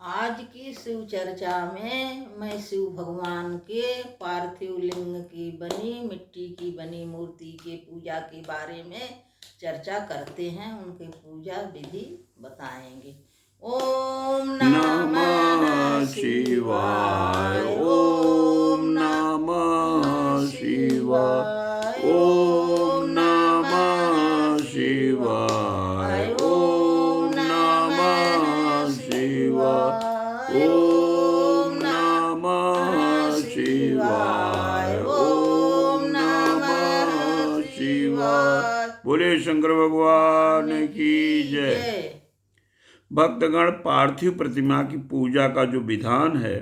आज की शिव चर्चा में मैं शिव भगवान के पार्थिव लिंग की बनी मिट्टी की बनी मूर्ति के पूजा के बारे में चर्चा करते हैं। उनकी पूजा विधि बताएंगे। ओम नमः शिवाय, ओम नमः शिवाय, ओम नमः शिवाय, ओम नमः शिवाय, ओम नमः शिवाय, ओम नमः शिवाय। बोले शंकर भगवान की जय। भक्तगण, पार्थिव प्रतिमा की पूजा का जो विधान है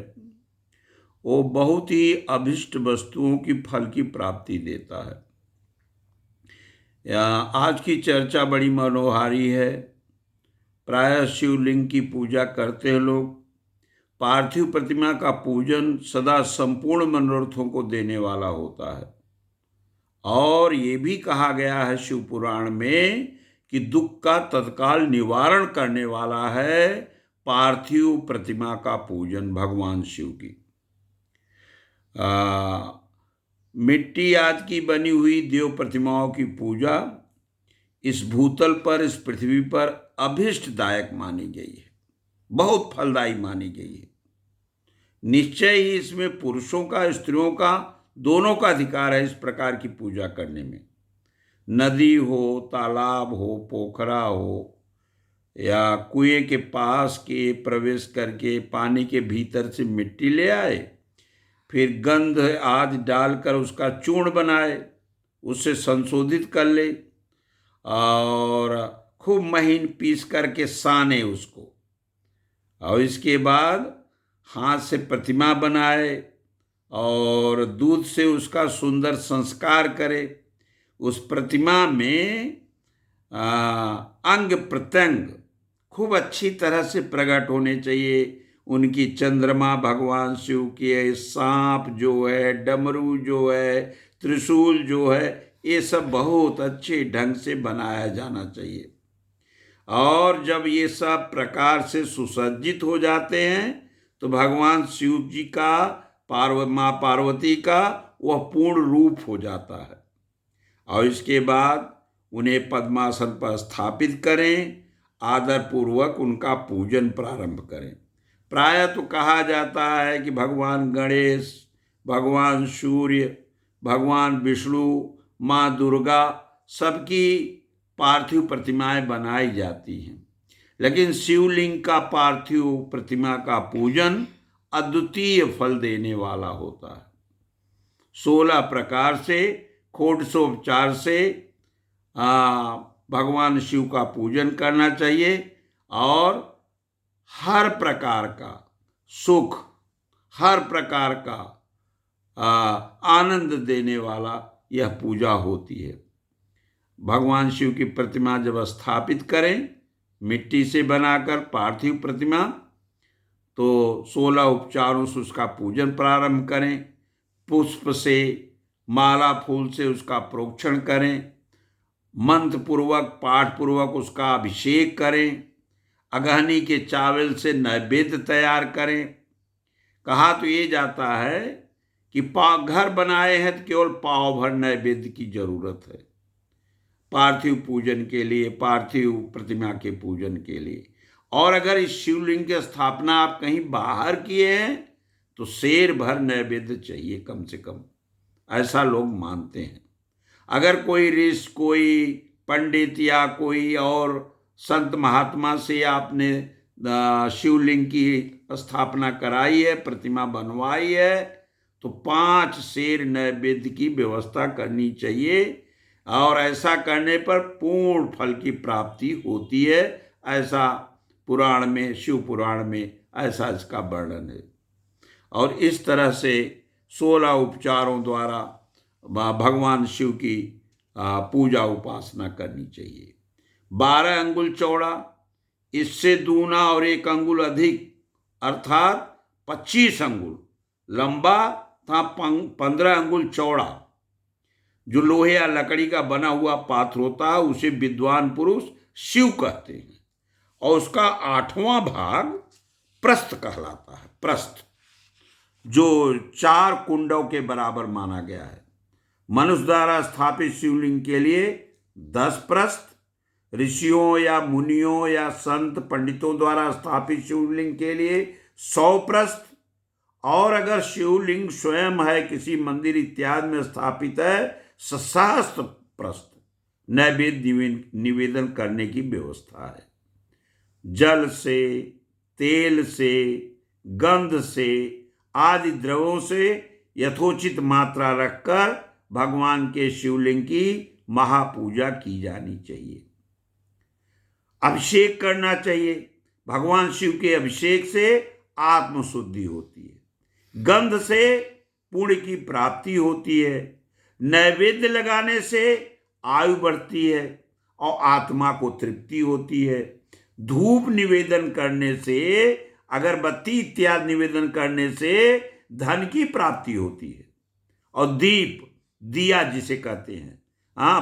वो बहुत ही अभिष्ट वस्तुओं की फल की प्राप्ति देता है। आज की चर्चा बड़ी मनोहारी है। प्रायः शिवलिंग की पूजा करते हैं लोग। पार्थिव प्रतिमा का पूजन सदा संपूर्ण मनोरथों को देने वाला होता है और ये भी कहा गया है शिव पुराण में कि दुख का तत्काल निवारण करने वाला है पार्थिव प्रतिमा का पूजन भगवान शिव की। मिट्टी आदि की बनी हुई देव प्रतिमाओं की पूजा इस भूतल पर, इस पृथ्वी पर अभिष्टदायक मानी गई है, बहुत फलदायी मानी गई है। निश्चय ही इसमें पुरुषों का, स्त्रियों का, दोनों का अधिकार है इस प्रकार की पूजा करने में। नदी हो, तालाब हो, पोखरा हो या कुएं के पास के प्रवेश करके पानी के भीतर से मिट्टी ले आए, फिर गंध आदि डालकर उसका चूर्ण बनाए, उससे संशोधित कर ले और खूब महीन पीस करके साने उसको, और इसके बाद हाथ से प्रतिमा बनाए और दूध से उसका सुंदर संस्कार करे। उस प्रतिमा में अंग प्रत्यंग खूब अच्छी तरह से प्रकट होने चाहिए। उनकी चंद्रमा भगवान शिव की है, सांप जो है, डमरू जो है, त्रिशूल जो है, ये सब बहुत अच्छे ढंग से बनाया जाना चाहिए। और जब ये सब प्रकार से सुसज्जित हो जाते हैं तो भगवान शिव जी का, माँ पार्वती का वह पूर्ण रूप हो जाता है। और इसके बाद उन्हें पद्मासन पर स्थापित करें, आदर पूर्वक उनका पूजन प्रारंभ करें। प्रायः तो कहा जाता है कि भगवान गणेश, भगवान सूर्य, भगवान विष्णु, माँ दुर्गा सबकी पार्थिव प्रतिमाएं बनाई जाती हैं, लेकिन शिवलिंग का पार्थिव प्रतिमा का पूजन अद्वितीय फल देने वाला होता है। 16 प्रकार से षोडशोपचार से भगवान शिव का पूजन करना चाहिए और हर प्रकार का सुख, हर प्रकार का आनंद देने वाला यह पूजा होती है। भगवान शिव की प्रतिमा जब स्थापित करें मिट्टी से बनाकर पार्थिव प्रतिमा, तो 16 उपचारों से उसका पूजन प्रारंभ करें। पुष्प से, माला फूल से उसका प्रोक्षण करें, मंत्र पूर्वक, पाठ पूर्वक उसका अभिषेक करें, अगहनी के चावल से नैवेद्य तैयार करें। कहा तो ये जाता है कि घर बनाए हैं तो केवल पाव भर नैवेद्य की जरूरत है पार्थिव पूजन के लिए, पार्थिव प्रतिमा के पूजन के लिए। और अगर इस शिवलिंग की स्थापना आप कहीं बाहर किए हैं तो शेर भर नैवेद्य चाहिए कम से कम, ऐसा लोग मानते हैं। अगर कोई ऋषि, कोई पंडित या कोई और संत महात्मा से आपने शिवलिंग की स्थापना कराई है, प्रतिमा बनवाई है, तो 5 शेर नैवेद्य की व्यवस्था करनी चाहिए और ऐसा करने पर पूर्ण फल की प्राप्ति होती है। ऐसा पुराण में, शिव पुराण में ऐसा इसका वर्णन है। और इस तरह से 16 उपचारों द्वारा भगवान शिव की पूजा उपासना करनी चाहिए। 12 अंगुल चौड़ा, इससे दूना और 1 अंगुल अधिक अर्थात 25 अंगुल लंबा था, 15 अंगुल चौड़ा जो लोहे या लकड़ी का बना हुआ पात्र होता है उसे विद्वान पुरुष शिव कहते हैं। और उसका 8वां भाग प्रस्थ कहलाता है। प्रस्थ जो 4 कुंडों के बराबर माना गया है। मनुष्य द्वारा स्थापित शिवलिंग के लिए 10 प्रस्थ, ऋषियों या मुनियों या संत पंडितों द्वारा स्थापित शिवलिंग के लिए 100 प्रस्थ, और अगर शिवलिंग स्वयं है, किसी मंदिर इत्यादि में स्थापित है, सहस्त्र प्रस्थ नैवेद्य निवेदन करने की व्यवस्था है। जल से, तेल से, गंध से आदि द्रव्यों से यथोचित मात्रा रखकर भगवान के शिवलिंग की महापूजा की जानी चाहिए। अभिषेक करना चाहिए। भगवान शिव के अभिषेक से आत्मशुद्धि होती है, गंध से पुण्य की प्राप्ति होती है, नैवेद्य लगाने से आयु बढ़ती है और आत्मा को तृप्ति होती है, धूप निवेदन करने से, अगरबत्ती इत्यादि निवेदन करने से धन की प्राप्ति होती है, और दीप, दिया जिसे कहते हैं,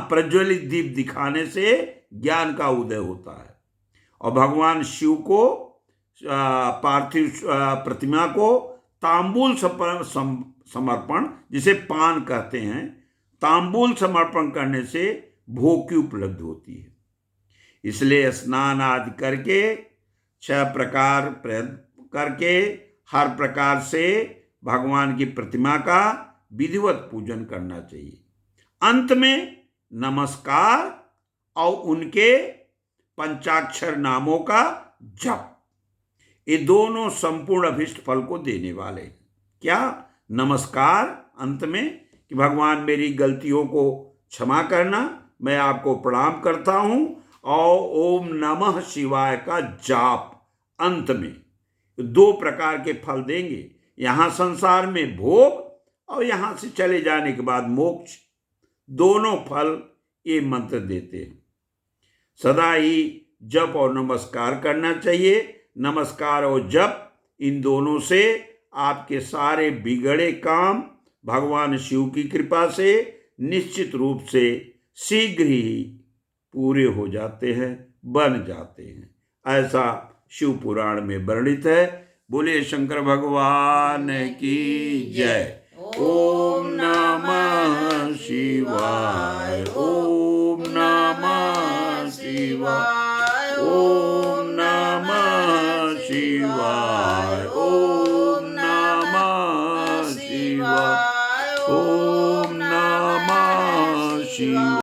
प्रज्वलित दीप दिखाने से ज्ञान का उदय होता है। और भगवान शिव को पार्थिव प्रतिमा को तांबूल समर्पण, जिसे पान कहते हैं, तांबूल समर्पण करने से भोग की उपलब्ध होती है। इसलिए स्नान आदि करके 6 प्रकार करके हर प्रकार से भगवान की प्रतिमा का विधिवत पूजन करना चाहिए। अंत में नमस्कार और उनके पंचाक्षर नामों का जप, ये दोनों संपूर्ण अभिष्ट फल को देने वाले। क्या? नमस्कार अंत में कि भगवान मेरी गलतियों को क्षमा करना, मैं आपको प्रणाम करता हूं, और ओम नमः शिवाय का जाप अंत में। 2 प्रकार के फल देंगे, यहां संसार में भोग और यहां से चले जाने के बाद मोक्ष। दोनों फल ये मंत्र देते हैं। सदा ही जप और नमस्कार करना चाहिए। नमस्कार और जप, इन दोनों से आपके सारे बिगड़े काम भगवान शिव की कृपा से निश्चित रूप से शीघ्र ही पूरे हो जाते हैं, बन जाते हैं। ऐसा शिव पुराण में वर्णित है। बोले शंकर भगवान की जय। ओम नमः शिवाय, ओम नमः शिवाय।